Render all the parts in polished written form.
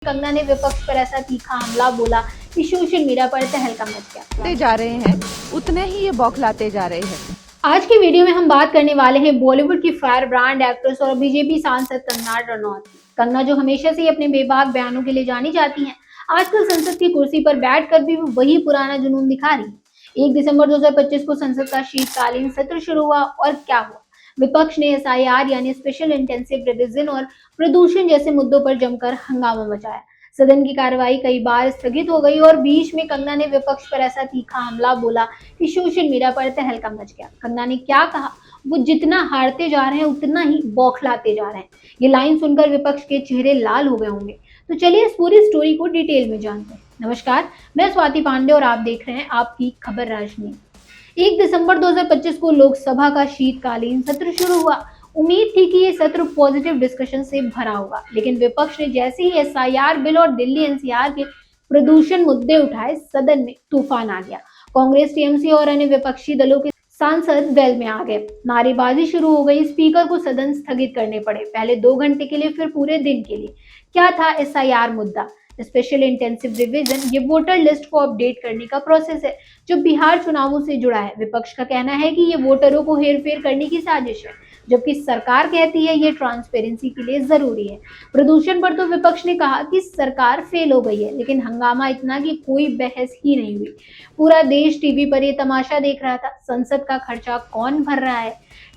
कंगना ने विपक्ष पर ऐसा तीखा हमला बोला कि सोशल मीडिया पर तहलका मच गया। जा रहे हैं उतने ही ये बौखलाते जा रहे हैं। आज की वीडियो में हम बात करने वाले हैं बॉलीवुड की फायर ब्रांड एक्ट्रेस और बीजेपी सांसद कंगना रनौत। कंगना जो हमेशा से अपने बेबाक बयानों के लिए जानी जाती हैं, आजकल संसद की कुर्सी पर बैठकर भी वो वही पुराना जुनून दिखा रही है। 1 दिसंबर 2025 को संसद का शीतकालीन सत्र शुरू हुआ और क्या हुआ? विपक्ष ने एसआईआर यानी स्पेशल इंटेंसिव रिवीजन और प्रदूषण जैसे मुद्दों पर जमकर हंगामा मचाया। सदन की कार्रवाई कई बार स्थगित हो गई और बीच में कंगना ने विपक्ष पर ऐसा तीखा हमला बोला कि सोशल मीडिया पर तहलका मच गया। कंगना ने क्या कहा? वो जितना हारते जा रहे हैं उतना ही बौखलाते जा रहे हैं। ये लाइन सुनकर विपक्ष के चेहरे लाल हो गए होंगे। तो चलिए इस पूरी स्टोरी को डिटेल में जानते हैं। नमस्कार, मैं स्वाति पांडे और आप देख रहे हैं आपकी खबर राजनीति। 1 दिसंबर 2025 को लोकसभा का शीतकालीन सत्र शुरू हुआ। उम्मीद थी कि ये सत्र पॉजिटिव डिस्कशन से भरा होगा, लेकिन विपक्ष ने जैसे ही एसआईआर बिल और दिल्ली एनसीआर के प्रदूषण मुद्दे उठाए, सदन में तूफान आ गया। कांग्रेस, टीएमसी और अन्य विपक्षी दलों के सांसद वेल में आ गए। नारेबाजी शुरू हो गई। स्पीकर को सदन स्थगित करने पड़े, पहले 2 घंटे के लिए, फिर पूरे दिन के लिए। क्या था एसआईआर मुद्दा? स्पेशल इंटेंसिव रिवीजन ये वोटर लिस्ट को अपडेट करने का प्रोसेस है जो बिहार चुनावों से जुड़ा है। विपक्ष का कहना है कि ये वोटरों को हेरफेर करने की साजिश है, जबकि सरकार कहती है ये ट्रांसपेरेंसी के लिए जरूरी है। प्रदूषण पर तो विपक्ष ने कहा कि सरकार फेल हो गई है, लेकिन हंगामा इतना कि कोई बहस ही नहीं हुई। पूरा देश टीवी पर ये तमाशा देख रहा था। संसद का खर्चा कौन भर रहा है?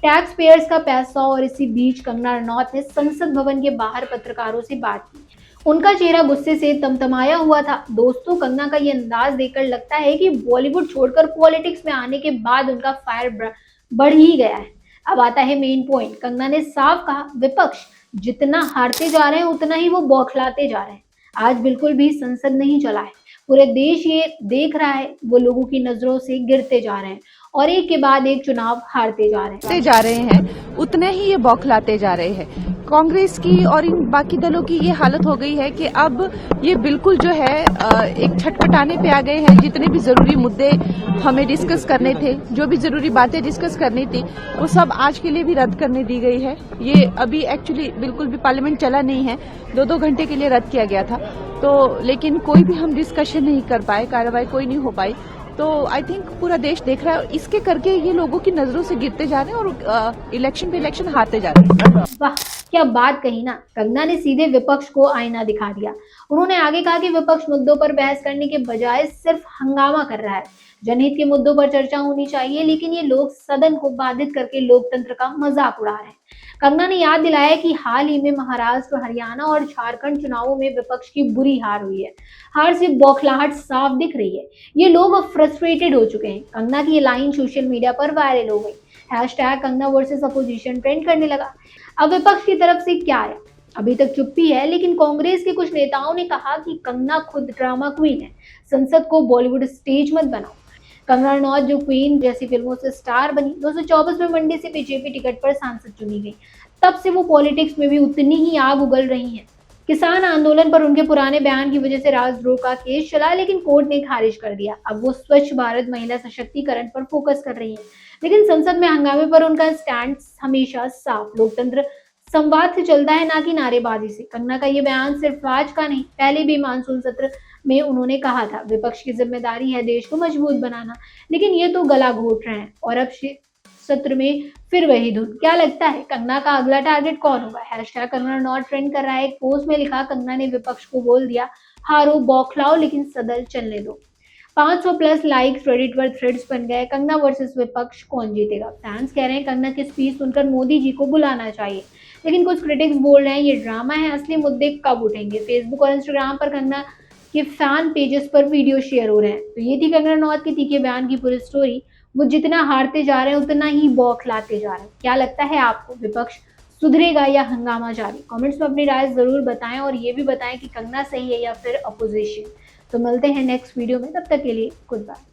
टैक्स पेयर्स का पैसा। और इसी बीच कंगना रनौत ने संसद भवन के बाहर पत्रकारों से बात की। उनका चेहरा गुस्से से तमतमाया हुआ था। दोस्तों, कंगना का ये अंदाज देखकर लगता है कि बॉलीवुड छोड़कर पॉलिटिक्स में आने के बाद उनका फायर बढ़ ही गया है। अब आता है मेन पॉइंट। कंगना ने साफ कहा, विपक्ष जितना हारते जा रहे हैं उतना ही वो बौखलाते जा रहे हैं। आज बिल्कुल भी संसद नहीं चला है, पूरे देश ये देख रहा है। वो लोगों की नजरों से गिरते जा रहे हैं और एक के बाद एक चुनाव हारते जा रहे हैं। उतने ही ये बौखलाते जा रहे हैं। कांग्रेस की और इन बाकी दलों की ये हालत हो गई है कि अब ये बिल्कुल जो है एक छटपटाने पे आ गए हैं। जितने भी जरूरी मुद्दे हमें डिस्कस करने थे, जो भी जरूरी बातें डिस्कस करनी थी, वो सब आज के लिए भी रद्द करने दी गई है। ये अभी एक्चुअली बिल्कुल भी पार्लियामेंट चला नहीं है, 2-2 घंटे के लिए रद्द किया गया था। तो लेकिन कोई भी हम डिस्कशन नहीं कर पाए, कार्रवाई कोई नहीं हो पाई। तो आई थिंक पूरा देश देख रहा है, इसके करके ये लोगों की नजरों से गिरते जा रहे हैं और इलेक्शन पे इलेक्शन हारते जा रहे हैं। वाह, क्या बात कही ना। कंगना ने सीधे विपक्ष को आईना दिखा दिया। उन्होंने आगे कहा कि विपक्ष मुद्दों पर बहस करने के बजाय सिर्फ हंगामा कर रहा है। जनहित के मुद्दों पर चर्चा होनी चाहिए, लेकिन ये लोग सदन को बाधित करके लोकतंत्र का मजाक उड़ा रहे हैं। कंगना ने याद दिलाया कि हाल ही में महाराष्ट्र, हरियाणा और झारखंड चुनावों में विपक्ष की बुरी हार हुई है। हार से बौखलाहट साफ दिख रही है। ये लोग अब फ्रस्ट्रेटेड हो चुके हैं। कंगना की ये लाइन सोशल मीडिया पर वायरल हो गई। Hashtag Kangana versus opposition trend करने लगा। अब विपक्ष की तरफ से क्या आया? अभी तक चुप्पी है, लेकिन कांग्रेस के कुछ नेताओं ने कहा कि कंगना खुद ड्रामा क्वीन है, संसद को बॉलीवुड स्टेज मत बनाओ। कंगना रनौत जो क्वीन जैसी फिल्मों से स्टार बनी, 2024 में मंडी से बीजेपी टिकट पर सांसद चुनी गई, तब से वो पॉलिटिक्स में भी उतनी ही आग उगल रही हैं। किसान आंदोलन पर उनके पुराने बयान की वजह से राजद्रोह का केस चला, लेकिन कोर्ट ने खारिज कर दिया। अब वो स्वच्छ भारत, महिला सशक्तिकरण पर फोकस कर रही है, लेकिन संसद में हंगामे पर उनका स्टैंड हमेशा साफ। लोकतंत्र संवाद से चलता है, ना कि नारेबाजी से। कंगना का ये बयान सिर्फ आज का नहीं, पहले भी मानसून सत्र में उन्होंने कहा था, विपक्ष की जिम्मेदारी है देश को मजबूत बनाना, लेकिन ये तो गला घोट रहे हैं। और अब सत्र में फिर वही धुन। क्या लगता है कंगना का अगला टारगेट कौन होगा? हैशटैग कंगना नॉट ट्रेंड कर रहा है। एक पोस्ट में लिखा, कंगना ने विपक्ष को बोल दिया, हारो बौखलाओ लेकिन सदन चलने दो। 500 प्लस लाइक्स, रेडिट पर थ्रेड्स बन गए। कंगना वर्सेस विपक्ष कौन जीतेगा? फैंस कह रहे हैं कंगना की स्पीच सुनकर मोदी जी को बुलाना चाहिए, लेकिन कुछ क्रिटिक्स बोल रहे हैं ये ड्रामा है, असली मुद्दे कब उठेंगे? फेसबुक और इंस्टाग्राम पर कंगना के फैन पेजेस पर वीडियो शेयर हो रहे हैं। तो ये थी कंगना रनौत के तीखे बयान की पूरी स्टोरी। वो जितना हारते जा रहे हैं उतना ही बौखलाते जा रहे हैं। क्या लगता है आपको, विपक्ष सुधरेगा या हंगामा जारी? कमेंट्स में अपनी राय जरूर बताएं और ये भी बताएं कि कंगना सही है या फिर अपोजिशन। तो मिलते हैं नेक्स्ट वीडियो में, तब तक के लिए गुड बाय।